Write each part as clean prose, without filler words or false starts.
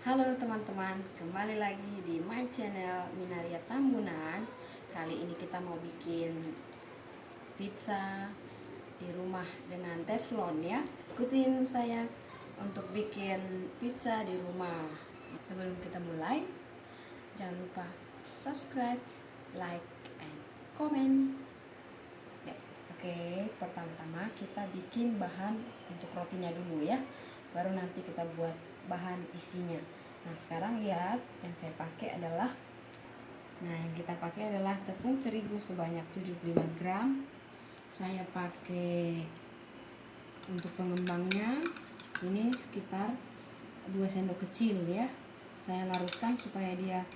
Halo teman-teman, kembali lagi di my channel Minaria Tambunan. Kali ini kita mau bikin pizza di rumah dengan teflon ya. Ikutin saya untuk bikin pizza di rumah. Sebelum kita mulai, jangan lupa subscribe, like, and comment. Oke, pertama-tama kita bikin bahan untuk rotinya dulu ya. Baru nanti kita buat bahan isinya. Nah, sekarang lihat yang saya pakai adalah tepung terigu sebanyak 75 gram. Saya pakai untuk pengembangnya ini sekitar 2 sendok kecil ya. Saya larutkan supaya dia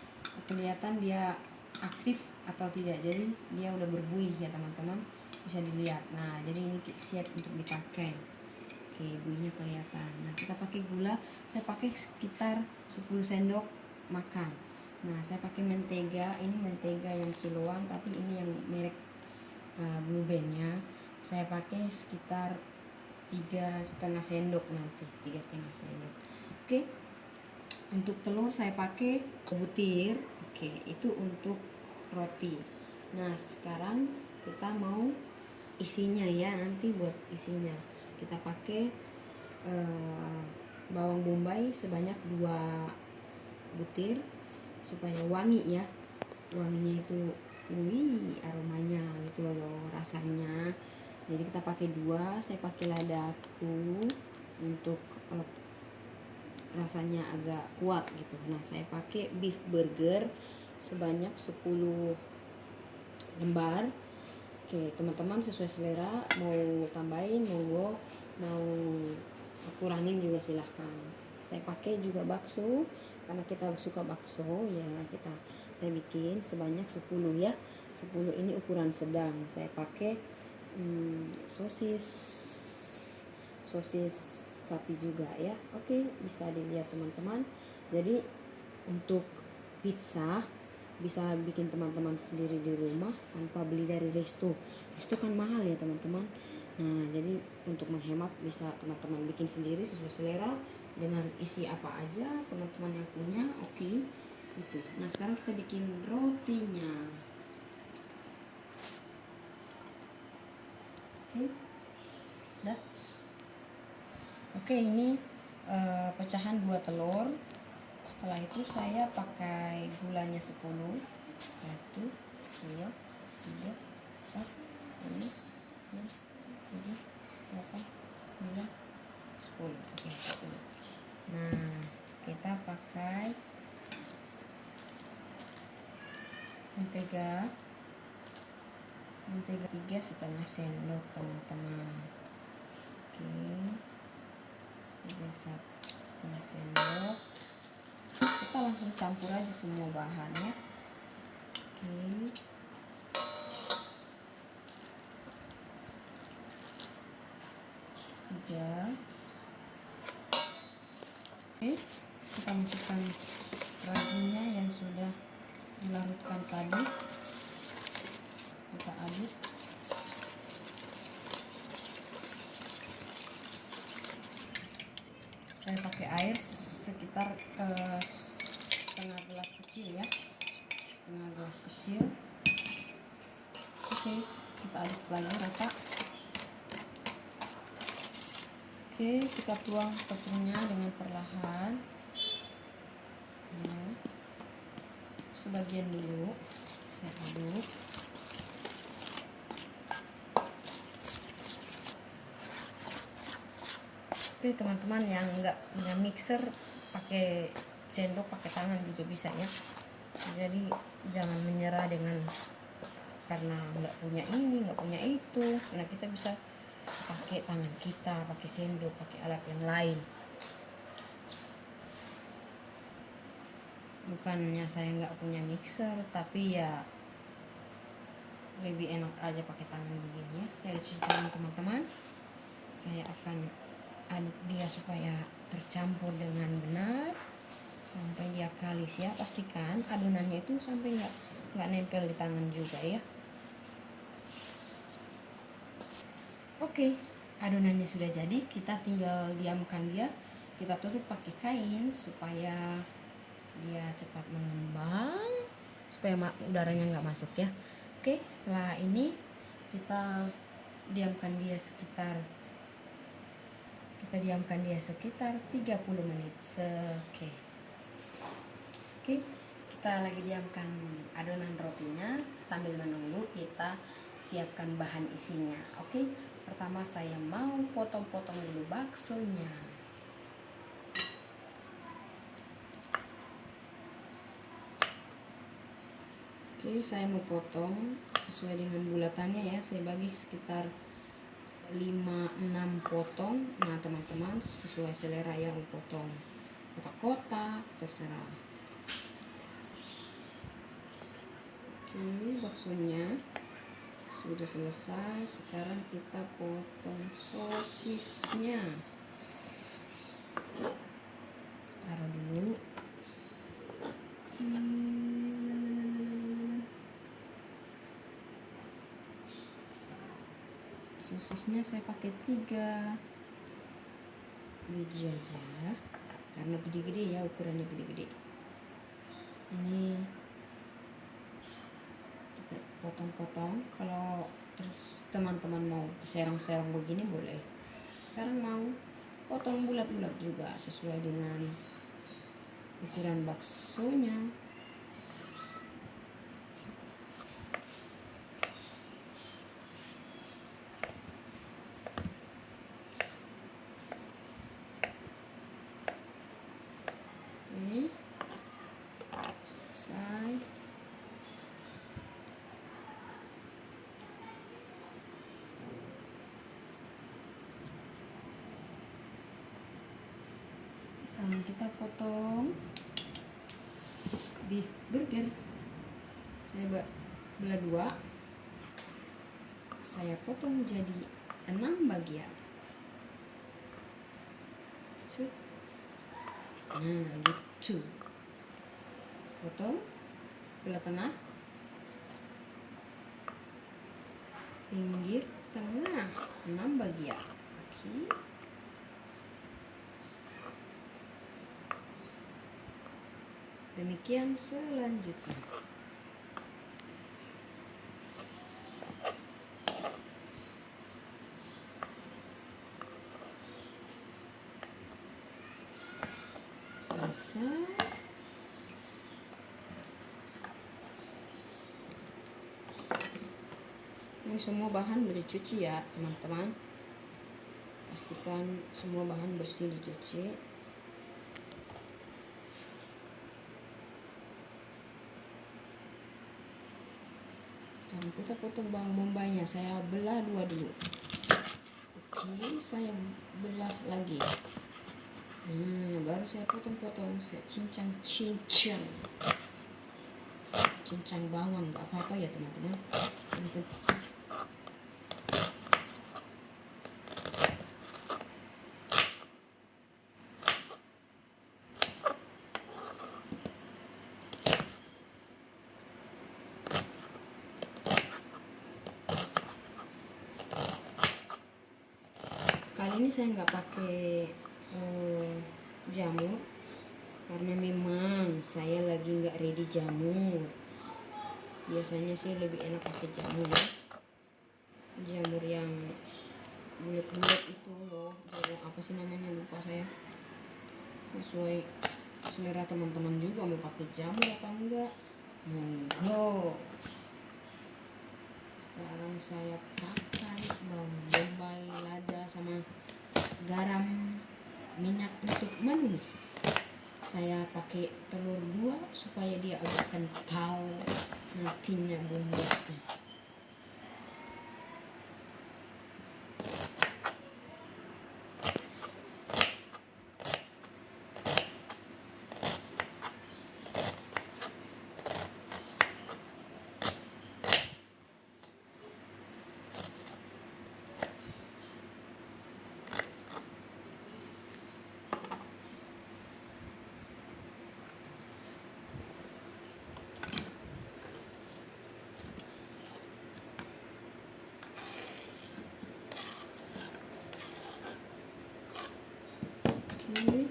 kelihatan dia aktif atau tidak. Jadi dia udah berbuih ya teman-teman. Bisa dilihat. Nah, jadi ini siap untuk dipakai. Oke, buihnya kelihatan. Nah, kita pakai gula. Saya pakai sekitar 10 sendok makan. Nah, saya pakai mentega. Ini mentega yang kiloan, tapi ini yang merek Blue Band-nya. Saya pakai sekitar 3,5 sendok nanti. 3,5 sendok. Oke. Untuk telur saya pakai butir. Oke, itu untuk roti. Nah, sekarang kita mau isinya ya, nanti buat isinya. Kita pakai bawang bombay sebanyak 2 butir supaya wangi ya. Wanginya itu aromanya gitu loh, rasanya. Jadi kita pakai 2, saya pakai ladaku untuk rasanya agak kuat gitu. Nah, saya pakai beef burger sebanyak 10 lembar. Oke, teman-teman sesuai selera, mau tambahin monggo, mau kurangin juga silahkan. Saya pakai juga bakso karena kita suka bakso ya, saya bikin sebanyak 10 ya. 10 ini ukuran sedang. Saya pakai sosis sapi juga ya. Oke, bisa dilihat teman-teman. Jadi untuk pizza bisa bikin teman-teman sendiri di rumah tanpa beli dari resto. Resto kan mahal ya teman-teman. Nah, jadi untuk menghemat bisa teman-teman bikin sendiri sesuai selera dengan isi apa aja teman-teman yang punya. Oke, itu. Nah, sekarang kita bikin rotinya. Oke. Dah. Oke, ini pecahan 2 telur. Setelah itu saya pakai gulanya 10. 1, 2, 3, 4, 5, 6, 7, 8, 9, 10. Oke, 10. Nah, kita pakai mentega 3,5 sendok teman-teman. Oke, 3,5 sendok. Kita langsung campur aja semua bahannya. Oke. Oke, kita masukkan ragunya yang sudah dilarutkan tadi. Kita aduk. Saya pakai air sekitar setengah gelas kecil ya. Setengah gelas kecil. Oke, kita aduk lagi rata. Oke, kita tuang tepungnya dengan perlahan ya. Sebagian dulu saya aduk. Oke, teman-teman yang enggak punya mixer pakai sendok, pakai tangan juga bisa ya. Jadi jangan menyerah karena enggak punya ini, enggak punya itu. Nah, kita bisa pakai tangan kita, pakai sendok, pakai alat yang lain. Bukannya saya nggak punya mixer, tapi ya lebih enak aja pakai tangan begini ya. Saya cuci tangan teman-teman. Saya akan aduk dia supaya tercampur dengan benar sampai dia kalis ya. Pastikan adonannya itu sampai nggak nempel di tangan juga ya. Oke, adonannya sudah jadi, kita tinggal diamkan dia. Kita tutup pakai kain supaya dia cepat mengembang supaya udaranya nggak masuk ya. Oke, setelah ini kita diamkan dia sekitar 30 menit. Oke. Oke, kita lagi diamkan adonan rotinya. Sambil menunggu kita siapkan bahan isinya. Oke, pertama saya mau potong-potong dulu baksonya. Oke, saya mau potong sesuai dengan bulatannya ya. Saya bagi sekitar 5-6 potong. Nah teman-teman sesuai selera ya, mau potong kotak-kotak terserah. Oke, baksonya sudah selesai. Sekarang kita potong sosisnya. Taruh dulu. Sosisnya saya pakai 3 biji aja karena gede-gede ya, ukurannya gede-gede. Ini kita potong-potong. Kalau terus teman-teman mau serong-serong begini boleh. Sekarang mau potong bulat-bulat juga sesuai dengan ukuran baksonya. Oke, selesai. Sekarang kita potong beef burger. Saya belah 2. Saya potong jadi 6 bagian. Nah gitu. Potong belah tengah, pinggir, tengah, 6 bagian. Oke. Demikian selanjutnya. Selesai. Ini semua bahan udah dicuci ya teman-teman. Pastikan semua bahan bersih dicuci. Dan kita potong bawang bombaynya. Saya belah 2 dulu. Oke, saya belah lagi. Baru saya potong-potong. Saya cincang bawang, nggak apa-apa ya teman-teman. Kali ini saya nggak pakai jamur karena memang saya lagi nggak ready jamur. Biasanya sih lebih enak pakai jamur ya. Jamur yang bulat-bulat itu loh. Jamur apa sih namanya, lupa saya. Sesuai selera teman-teman juga, mau pakai jamur apa enggak, monggo. Sekarang saya pakai bawang bombay, lada, sama garam, minyak untuk manis. Saya pakai telur 2 supaya dia agak kental nantinya bumbunya. Oke,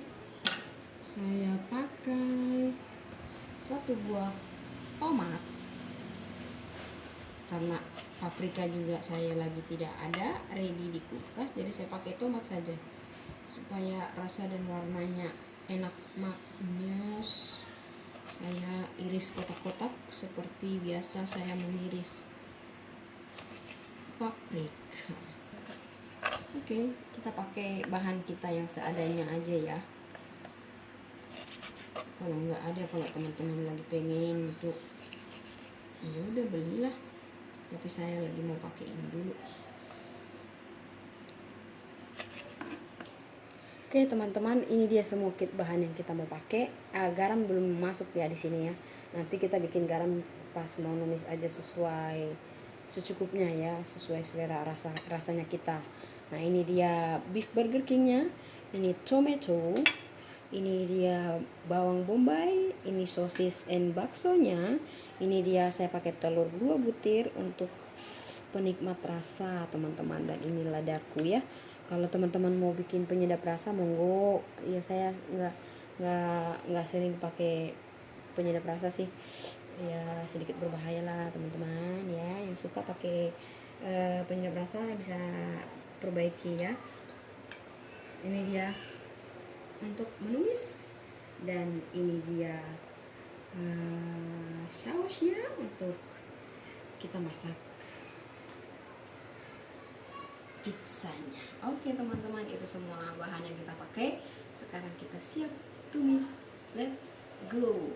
saya pakai 1 buah tomat, karena paprika juga saya lagi tidak ada ready di kulkas, jadi saya pakai tomat saja supaya rasa dan warnanya enak maknyus. Saya iris kotak-kotak seperti biasa saya mengiris paprika. Oke, kita pakai bahan kita yang seadanya aja ya. Kalau nggak ada, kalau teman-teman lagi pengen gitu, ya udah belilah. Tapi saya lagi mau pakai ini dulu. Oke teman-teman, ini dia semua kit bahan yang kita mau pakai. Garam belum masuk ya di sini ya. Nanti kita bikin garam pas mau numis aja sesuai secukupnya ya, sesuai selera rasanya kita. Nah ini dia beef Burger Kingnya, ini tomato, ini dia bawang bombay, ini sosis and baksonya. Ini dia saya pakai telur 2 butir untuk penikmat rasa teman-teman, dan ini ladaku ya. Kalau teman-teman mau bikin penyedap rasa monggo ya, saya nggak sering pakai penyedap rasa sih ya, sedikit berbahaya lah teman-teman ya. Yang suka pakai penyedap rasa bisa perbaiki ya. Ini dia untuk menumis, dan ini dia sausnya untuk kita masak pizzanya. Oke teman-teman, itu semua bahan yang kita pakai. Sekarang kita siap tumis. Let's go.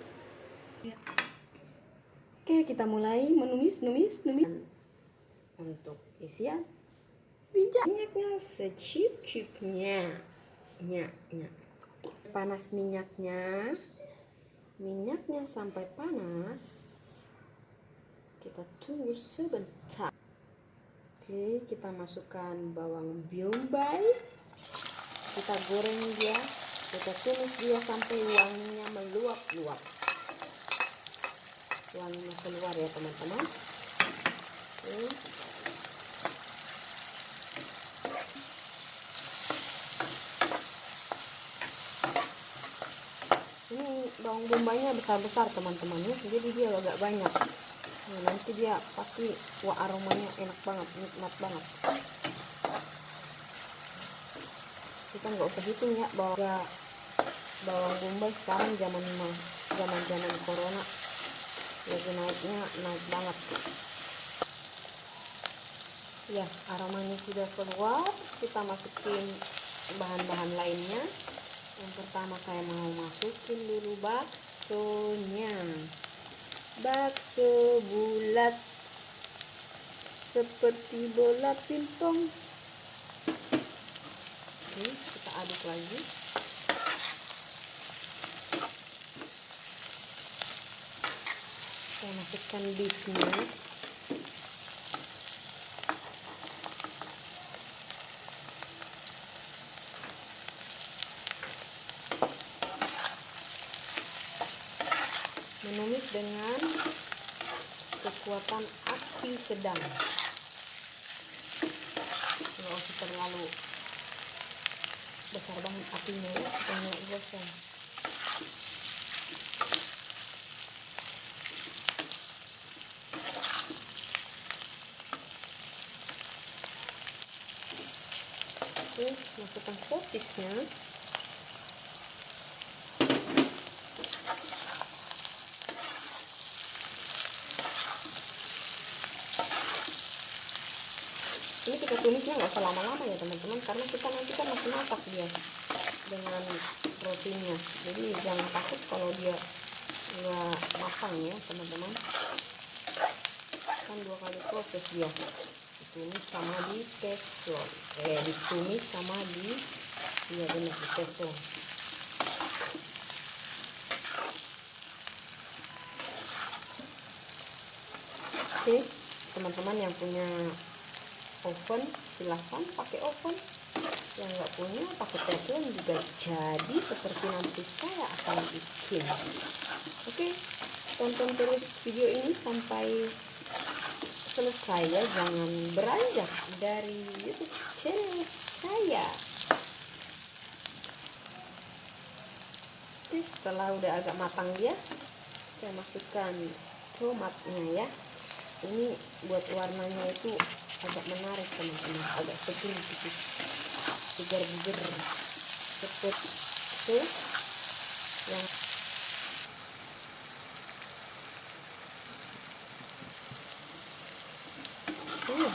Oke, kita mulai menumis. Untuk isian minyaknya secukupnya. Panas minyaknya sampai panas. Kita tunggu sebentar. Oke, kita masukkan bawang bombay, kita goreng dia, kita tumis dia sampai wanginya meluap-luap. Wanginya keluar ya teman-teman. Oke. Ini bawang bombaynya besar-besar teman-teman ya, jadi dia agak banyak. Nah, nanti dia pasti aromanya enak banget, nikmat banget. Kita nggak usah hitung ya, bawang bombay sekarang zaman corona lagi naik banget ya. Aromanya sudah keluar, kita masukin bahan-bahan lainnya. Yang pertama saya mau masukin dulu baksonya. Bakso bulat seperti bola pingpong. Oke, kita aduk lagi. Saya masukkan beefnya. Menumis dengan kekuatan api sedang, nggak usah terlalu besar banget apinya ya, supaya nggak gosong. Oke, masukkan sosisnya. Ini kita tumisnya nggak usah lama-lama ya teman-teman, karena kita nanti kan masih masak dia dengan rotinya. Jadi jangan takut kalau dia nggak matang ya teman-teman. Kan 2 kali proses dia, ditumis sama di teflon. Ditumis sama di teflon. Oke, teman-teman yang punya oven silahkan pakai oven, yang nggak punya pakai teflon juga jadi seperti nanti saya akan bikin. Oke, tonton terus video ini sampai selesai ya, jangan beranjak dari YouTube channel saya. Oke, setelah udah agak matang dia, saya masukkan tomatnya ya. Ini buat warnanya itu agak menarik teman-teman, agak seger gitu, segar buger seperti yang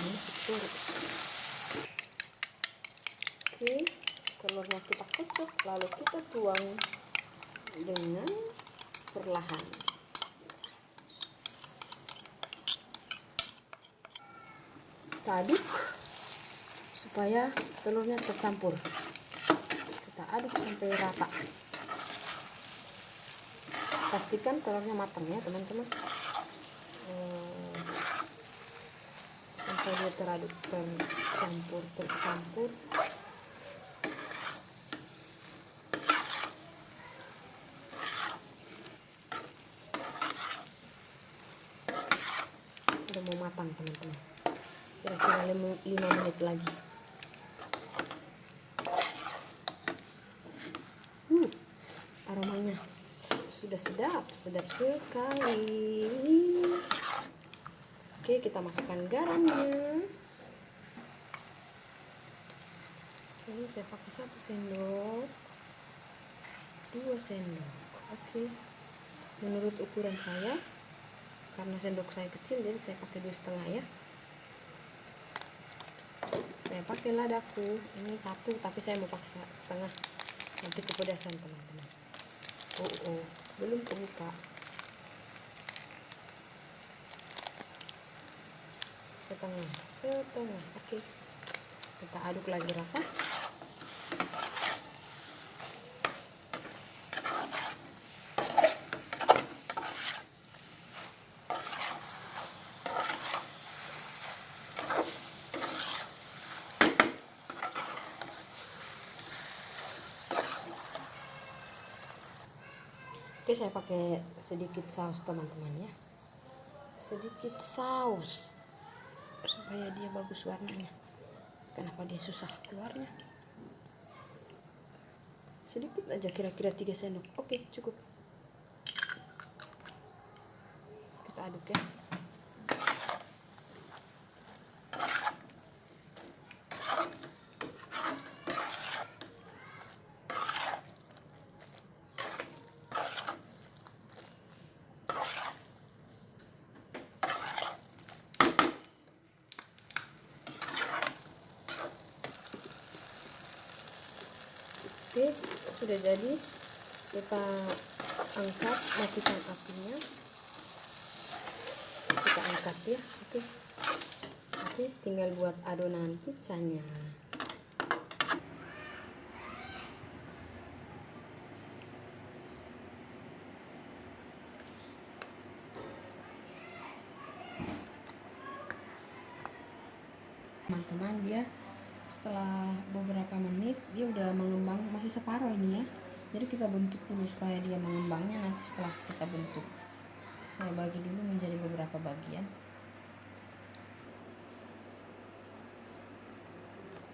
betul. Oke, telurnya kita kocok lalu kita tuang dengan perlahan. Kita aduk supaya telurnya tercampur. Kita aduk sampai rata. Pastikan telurnya matang ya teman-teman, sampai dia teraduk tercampur. Udah mau matang teman-teman, kira-kira 5 menit lagi. Aromanya sudah sedap sekali. Oke, kita masukkan garamnya. Ini saya pakai 1 sendok, 2 sendok. Oke, menurut ukuran saya, karena sendok saya kecil jadi saya pakai 2,5 ya. Saya pakai ladaku ini 1, tapi saya mau pakai 1,5, nanti kepedasan teman-teman. Belum kebuka. Setengah. Oke, kita aduk lagi rata. Oke, saya pakai sedikit saus teman-teman ya, sedikit saus supaya dia bagus warnanya. Kenapa dia susah keluarnya? Sedikit aja, kira-kira 3 sendok. Oke, cukup. Kita aduk ya. Oke, sudah jadi. Kita angkat, matikan apinya. Kita angkat ya. Oke, tinggal buat adonan pizzanya. Teman-teman, dia setelah beberapa menit dia udah mengembang, masih separuh ini ya. Jadi kita bentuk dulu supaya dia mengembangnya, nanti setelah kita bentuk. Saya bagi dulu menjadi beberapa bagian.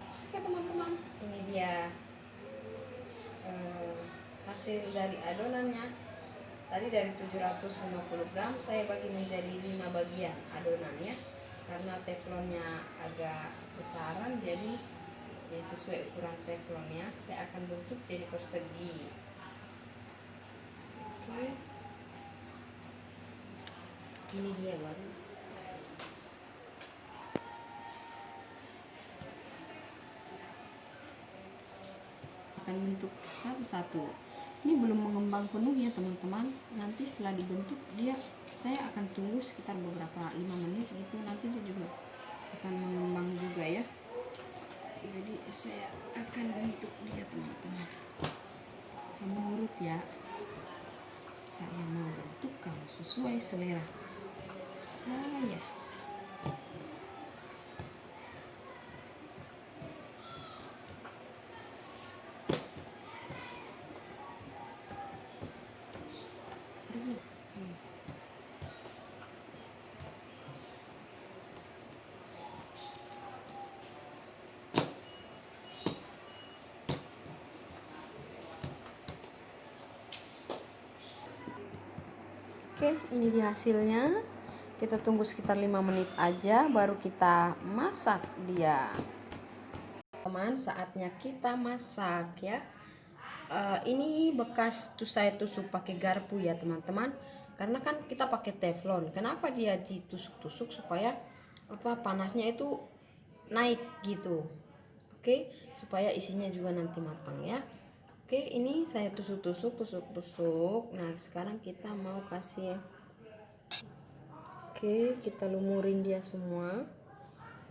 Oke teman-teman, ini dia hasil dari adonannya. Tadi dari 750 gram saya bagi menjadi 5 bagian adonannya, karena teflonnya agak besaran, jadi ya sesuai ukuran teflonnya saya akan bentuk jadi persegi. Oke, ini dia baru. Akan bentuk satu-satu. Ini belum mengembang penuh ya teman-teman. Nanti setelah dibentuk dia, saya akan tunggu sekitar beberapa 5 menit gitu. Nanti dia juga akan mengembang juga ya. Jadi saya akan bentuk dia teman-teman. Kamu nurut ya. Saya mau bentuk kamu sesuai selera saya. Oke, ini dia hasilnya. Kita tunggu sekitar 5 menit aja baru kita masak dia. Teman, saatnya kita masak ya. Ini bekas saya tusuk pakai garpu ya teman-teman. Karena kan kita pakai teflon. Kenapa dia ditusuk-tusuk? Supaya panasnya itu naik gitu. Oke, supaya isinya juga nanti matang ya. Oke, ini saya tusuk-tusuk. Nah, sekarang kita mau kasih. Oke, kita lumurin dia semua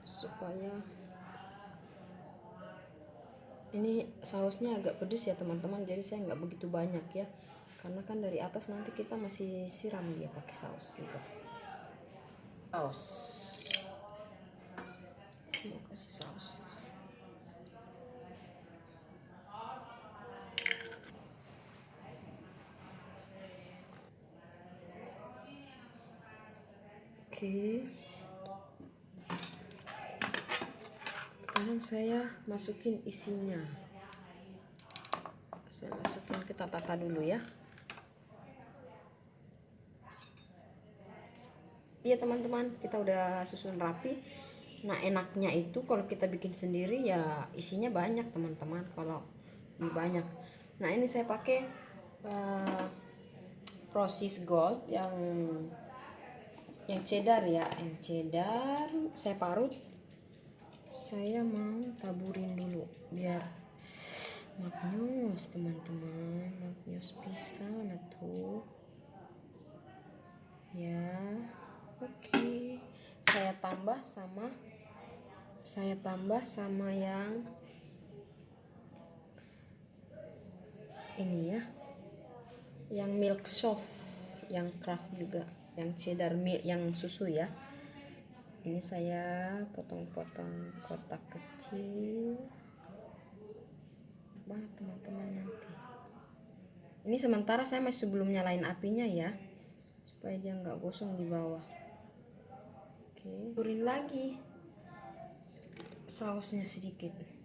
supaya ini sausnya agak pedes ya teman-teman, jadi saya nggak begitu banyak ya, karena kan dari atas nanti kita masih siram dia pakai saus juga. Mau kasih saus. Oke, sekarang saya masukin isinya. Saya masukin, kita tata dulu ya. Iya teman-teman, kita udah susun rapi. Nah, enaknya itu kalau kita bikin sendiri ya isinya banyak teman-teman, kalau lebih banyak. Nah, ini saya pakai Proses Gold yang cheddar ya, yang cheddar saya parut. Saya mau taburin dulu biar maknyus teman-teman, maknyus pisan tuh ya. Oke, saya tambah sama yang ini ya, yang milk soft, yang craft juga, yang cheddar milk, yang susu ya. Ini saya potong-potong kotak kecil banget teman-teman nanti. Ini sementara saya masih belum nyalain apinya ya, supaya dia nggak gosong di bawah. Oke, turin lagi sausnya sedikit.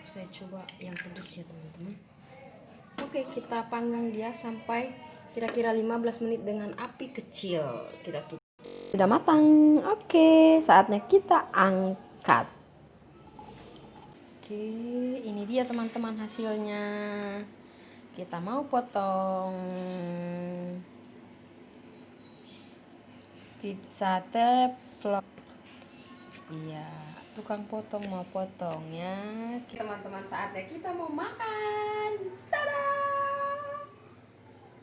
Saya coba yang pedas ya teman-teman. Oke, kita panggang dia sampai kira-kira 15 menit dengan api kecil. Kita tutup. Sudah matang. Oke, saatnya kita angkat. Oke, ini dia teman-teman hasilnya. Kita mau potong pizza teflon. Iya, tukang potong mau potong ya. Teman-teman, saatnya kita mau makan.